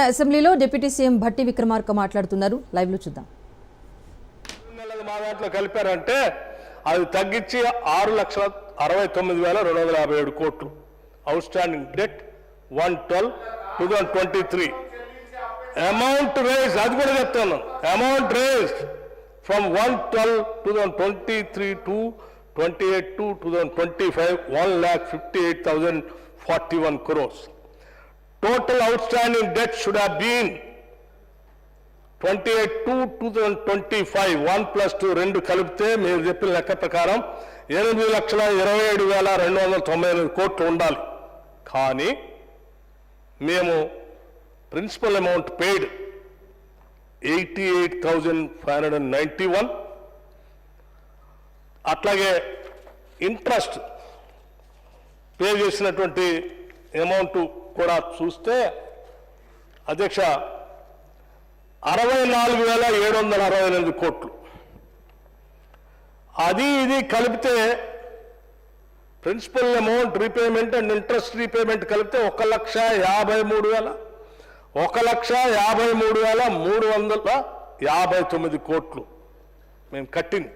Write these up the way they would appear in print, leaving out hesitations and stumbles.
అసెంబ్లీలో deputy CM Bhatti Vikramarka మాట్లాడుతున్నారు. Live లో చూద్దాం. మా దాంట్లో కలిపారంటే అది తగ్గించి 6,69,257 కోట్లు outstanding debt 1/12/2023 amount raise అది కూడా చెప్తాను. Amount raise from 1/12/2023 to 28/2/2025 1,58,041 crores. Total outstanding debt should have been 28/2/2025 1+2 రెండు కలిపితే మీరు చెప్పిన లెక్క ప్రకారం 8,27,298 కోట్లు ఉండాలి. కానీ మేము ప్రిన్సిపల్ అమౌంట్ పెయిడ్ 88,591, అట్లాగే ఇంట్రెస్ట్ పే చేసినటువంటి అమౌంట్ కూడా చూస్తే అధ్యక్ష 64,768 కోట్లు. అది ఇది కలిపితే principal amount repayment and interest repayment కలిపితే 1,53,359 కోట్లు మేము కట్టింది.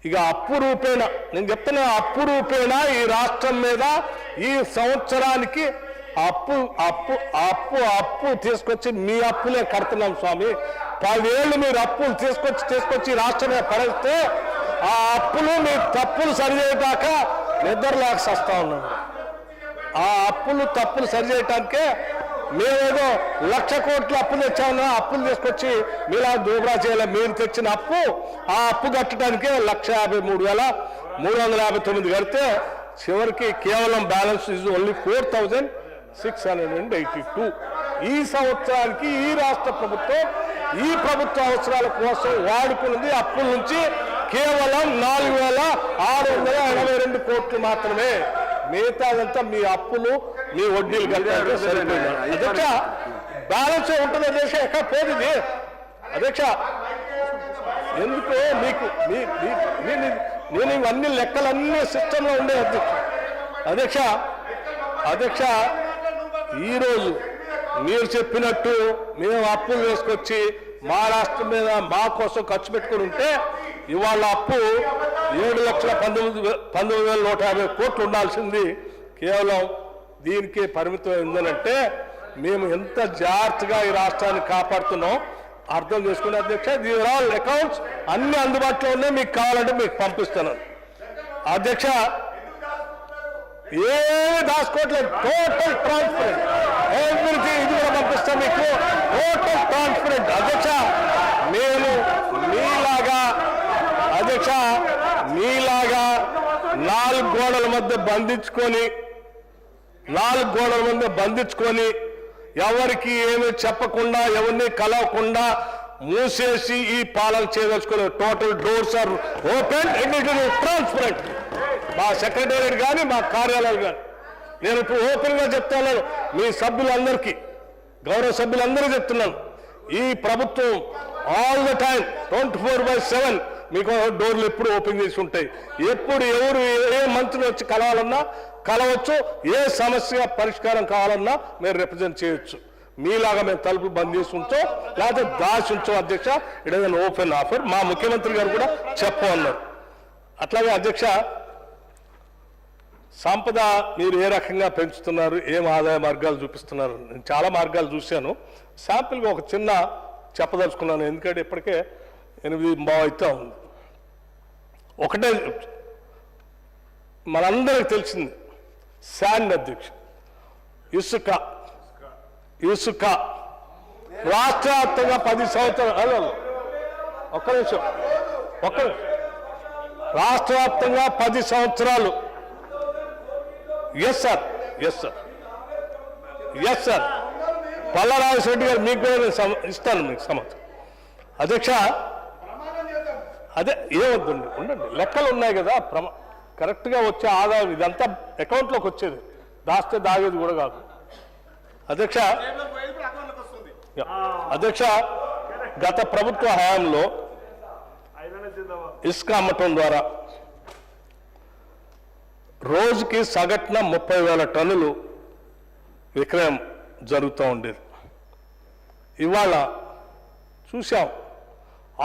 ఇక అప్పు రూపేణ నేను చెప్తున్నా, అప్పు రూపేణ ఈ రాష్ట్రం మీద ఈ సంవత్సరానికి అప్పు అప్పు అప్పు అప్పు తీసుకొచ్చి మీ అప్పులే కడుతున్నాం స్వామి. 10 ఏళ్ళు మీరు అప్పులు తీసుకొచ్చి రాష్ట్రం మీద పడేస్తే ఆ అప్పులు మీ తప్పులు సరిచేయటాక నిద్రలేక వస్తా ఉన్నాను. ఆ అప్పులు తప్పులు సరిచేయటానికే మేమేదో 1,00,000 కోట్ల అప్పులు తెచ్చామన్నా, అప్పులు తీసుకొచ్చి మీలా దూబరా చేయాలి. మీరు తెచ్చిన అప్పు ఆ అప్పు కట్టడానికే 1,53,359 కడితే చివరికి కేవలం బ్యాలెన్స్ ఇస్ ఓన్లీ 4,682. ఈ సంవత్సరానికి ఈ రాష్ట్ర ప్రభుత్వం ఈ ప్రభుత్వ అవసరాల కోసం వాడుకున్నది అప్పుల నుంచి కేవలం 4,682 కోట్లు మాత్రమే. మిగతాదంతా మీ అప్పులు మీ వడ్డీలు కలిపి సరిపోయింది. అధ్యక్ష బ్యాలెన్స్ ఉంటుంది అధ్యక్ష, ఎక్కడ పోతుంది అధ్యక్ష. ఎందుకు మీకు నేను ఇవన్నీ లెక్కలన్నీ సిస్టంలో ఉండే అధ్యక్ష. అధ్యక్ష ఈరోజు మీరు చెప్పినట్టు మేము అప్పులు వేసుకొచ్చి మా రాష్ట్రం మీద మా కోసం ఖర్చు పెట్టుకుని ఉంటే ఇవాళ అప్పు 7,19,150 కోట్లు ఉండాల్సింది కేవలం దీనికే పరిమితం ఉందనంటే మేము ఎంత జాగ్రత్తగా ఈ రాష్ట్రాన్ని కాపాడుతున్నాం అర్థం చేసుకునే అధ్యక్ష. దీని ఆల్ అకౌంట్స్ అన్ని అందుబాటులో ఉన్నాయి, మీకు కావాలంటే మీకు పంపిస్తాను అధ్యక్ష. ఏ దాచుకోవట్లేదు, టోటల్ ట్రాన్స్పరెంట్ ఎవ్రీథింగ్. ఇది కూడా పంపిస్తాం మీకు, టోటల్ ట్రాన్స్పరెంట్ అధ్యక్ష. మేము మీలాగా అధ్యక్ష మీలాగా 4 గోడల మధ్య బంధించుకొని ఎవరికి ఏమీ చెప్పకుండా ఎవరిని కలవకుండా మూసేసి ఈ పాలన చేయదలుచుకోలేదు. Total doors are open and it is transparent. మా సెక్రటేరియట్ కానీ మా కార్యాలయాలు కానీ నేను ఇప్పుడు ఓపెన్గా చెప్తాను. మీ సభ్యులందరికీ, గౌరవ సభ్యులందరూ చెప్తున్నాను, ఈ ప్రభుత్వం ఆల్ ద టైం 24/7 మీకు డోర్లు ఎప్పుడు ఓపెన్ చేసి ఉంటాయి. ఎప్పుడు ఎవరు ఏ మంత్రిని వచ్చి కలవాలన్నా కలవచ్చు, ఏ సమస్య పరిష్కారం కావాలన్నా మీరు రిప్రజెంట్ చేయొచ్చు. మీలాగా మేము తలుపులు బంద్ చేసి ఉంచో లేకపోతే దాచి ఉంచో అధ్యక్ష. It is an open offer. మా ముఖ్యమంత్రి గారు కూడా చెప్పమన్నారు. అట్లాగే అధ్యక్ష సంపద మీరు ఏ రకంగా పెంచుతున్నారు, ఏం ఆదాయ మార్గాలు చూపిస్తున్నారు, నేను చాలా మార్గాలు చూశాను. శాంపిల్గా ఒక చిన్న చెప్పదలుచుకున్నాను, ఎందుకంటే ఇప్పటికే 8:30 అవుతా ఉంది. ఒకటే మనందరికి తెలిసింది శాండ్ అధ్యక్ష, ఇసుక రాష్ట్ర వ్యాప్తంగా 10 సంవత్సరాలు ఒక్క నిమిషం రాష్ట్ర వ్యాప్తంగా 10 సంవత్సరాలు. ఎస్ సార్ పల్లరాజశెట్టి గారు మీకు కూడా ఇస్తాను మీకు సమాచారం అధ్యక్ష. అదే ఏమవుతుంది ఉండండి, లెక్కలు ఉన్నాయి కదా, కరెక్ట్గా వచ్చే ఆదాయం ఇదంతా అకౌంట్లోకి వచ్చేది, దాస్తే దాగేది కూడా కాదు అధ్యక్ష. గత ప్రభుత్వ హయాంలో ఇసుక అమ్మటం ద్వారా రోజుకి సగటున 30,000 టన్నులు విక్రయం జరుగుతూ ఉండేది. ఇవాళ చూసాం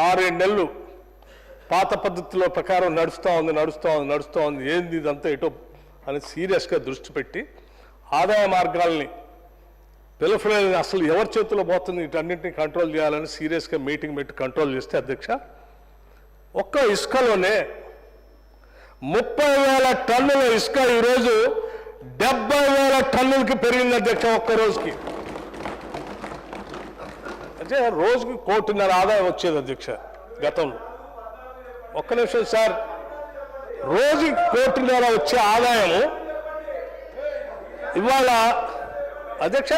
6-7 నెలలు పాత పద్ధతిలో ప్రకారం నడుస్తూ ఉంది ఏంది ఇదంతా ఎటో అని సీరియస్గా దృష్టి పెట్టి ఆదాయ మార్గాల్ని పిలవలేని అసలు ఎవరి చేతిలో పోతుంది వీటన్నింటినీ కంట్రోల్ చేయాలని సీరియస్గా మీటింగ్ పెట్టి కంట్రోల్ చేస్తే అధ్యక్ష ఒక్క ఇసుకలోనే 30,000 టన్నుల ఇసుక ఈరోజు 70,000 టన్నులకి పెరిగింది అధ్యక్ష ఒక్క రోజుకి. అంటే రోజుకి 1.5 కోటి ఆదాయం వచ్చేది అధ్యక్ష గతంలో. ఒక్క నిమిషం సార్, రోజుకి 1.5 కోటి వచ్చే ఆదాయము ఇవాళ అధ్యక్ష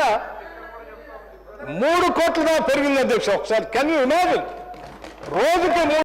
3 కోట్ల దాకా పెరిగింది అధ్యక్ష. ఒకసారి కెన్ యూ ఇమాజిన్ రోజుకి